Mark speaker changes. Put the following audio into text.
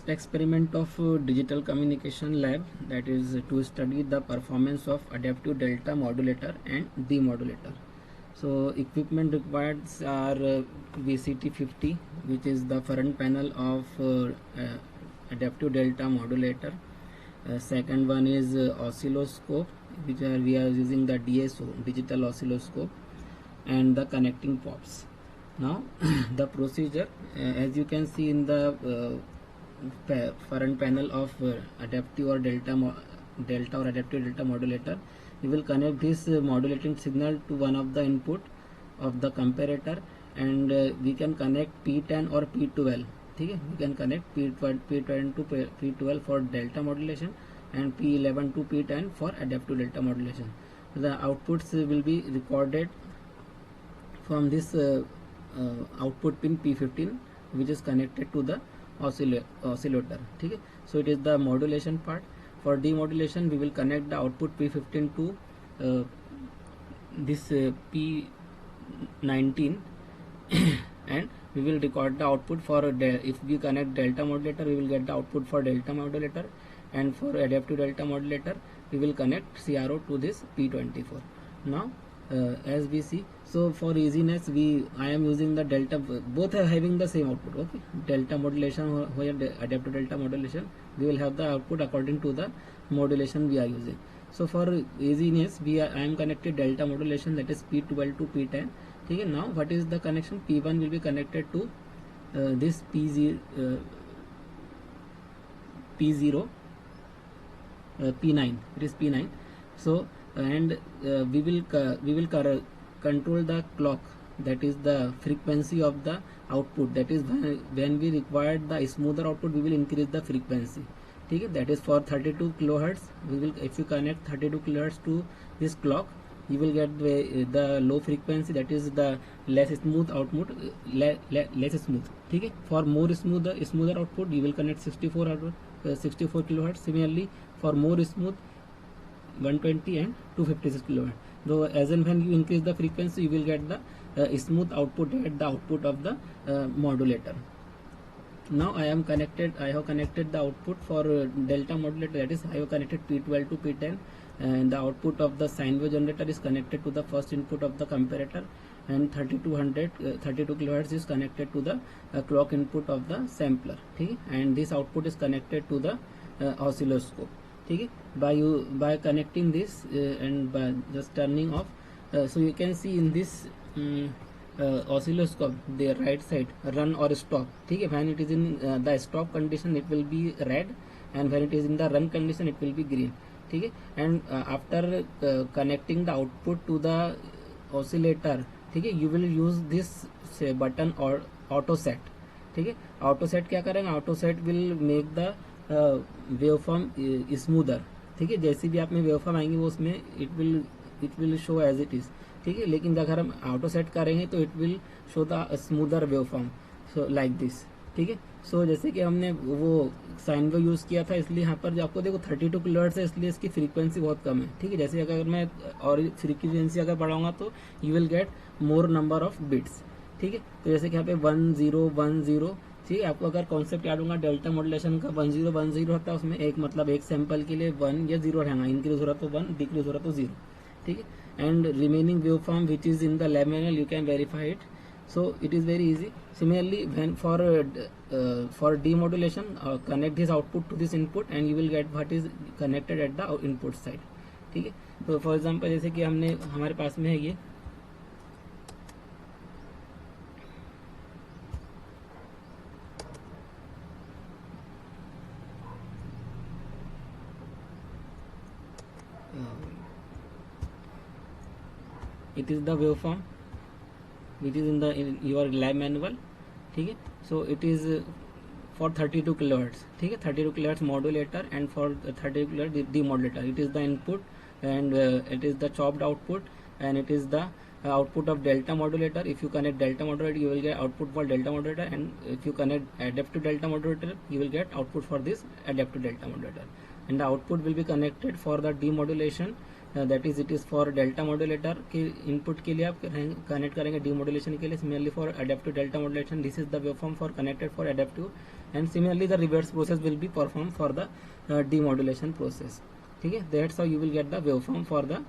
Speaker 1: Experiment of digital communication lab, that is to study the performance of adaptive delta modulator and demodulator. So equipment required are VCT50, which is the front panel of adaptive delta modulator. Second one is oscilloscope, which we are using the DSO, digital oscilloscope, and the connecting pops. Now the procedure, as you can see in the front panel of adaptive or delta or adaptive delta modulator, we will connect this modulating signal to one of the input of the comparator, and we can connect P10 or P12. Okay, we can connect P10 to P12 for delta modulation and P11 to P10 for adaptive delta modulation. The outputs will be recorded from this output pin P15, which is connected to the oscillator. Okay, so it is the modulation part. For demodulation, we will connect the output P15 to this P19 and we will record the output for if we connect delta modulator, we will get the output for delta modulator, and for adaptive delta modulator we will connect CRO to this P24. Now as we see, so for easiness I am using the delta, both are having the same output. Okay, delta modulation or adaptive delta modulation, we will have the output according to the modulation we are using. So for easiness I am connected delta modulation, that is P12 to P10. Okay, now what is the connection? P1 will be connected to this P0 P9, it is P9. So and we will control the clock, that is the frequency of the output. That is when we require the smoother output, we will increase the frequency. Okay, that is for 32 kilohertz. We will, if you connect 32 kilohertz to this clock, you will get the low frequency, that is the less smooth output, less smooth. Okay, for more smoother output, you will connect 64 kilohertz. Similarly, for more smooth, 120 and 256 kilohertz. Though as and when you increase the frequency, you will get the smooth output at the output of the modulator. Now I have connected the output for delta modulator, that is I have connected P12 to P10, and the output of the sine wave generator is connected to the first input of the comparator, and 32 kilohertz is connected to the clock input of the sampler. Okay, and this output is connected to the oscilloscope. Okay, by connecting this and by just turning off, so you can see in this oscilloscope, the right side, run or stop. Okay, when it is in the stop condition, it will be red, and when it is in the run condition, it will be green. Okay, and after connecting the output to the oscillator, okay, you will use this button or auto set. ठीक है, auto set क्या करेंगे? auto set will make the waveform smoother. ठीक है, जैसी भी आप में वेवफॉर्म आएंगी वो उसमें it will show as it is. ठीक है, लेकिन अगर हम ऑटो सेट करेंगे तो it will show the smoother waveform, so like this. ठीक है, सो जैसे कि हमने वो साइन वेव यूज किया था, इसलिए यहाँ पर जो आपको देखो 32 किलोहर्ट्ज है, इसलिए इसकी फ्रीक्वेंसी बहुत कम है. ठीक है, जैसे अगर मैं और फ्रीक्वेंसी अगर बढ़ाऊंगा तो you will get more number of bits. ठीक है, तो जैसे कि यहाँ पे 1010. ठीक है, आपको अगर कॉन्सेप्ट याद होगा डेल्टा मॉड्यूलेशन का, 1010 होता है, उसमें एक मतलब एक सैंपल के लिए 1 या 0 रहेगा, इंक्रीज हो रहा तो 1, डिक्रीज हो रहा तो 0. ठीक है, and remaining wave form which is in the lab manual, you can verify it. So it is very easy. Similarly when for demodulation, connect this output to this input and you will get what is connected at the input side. ठीक है, तो for example जैसे कि हमारे पास में है ये it is the waveform which is in your lab manual. ठीक है, so it is for 32 kilohertz. ठीक है, 32 kilohertz modulator and for 32 kilohertz demodulator, it is the input and it is the chopped output and it is the output of delta modulator. If you connect delta modulator, you will get output for delta modulator, and if you connect adaptive delta modulator, you will get output for this adaptive delta modulator, and the output will be connected for the demodulation. That is it is for delta modulator के input के लिए आप connect करेंगे demodulation के लिए. Similarly for adaptive delta modulation, this is the waveform for connected for adaptive and similarly the reverse process will be performed for the demodulation process. ठीक है, that's how you will get the waveform for the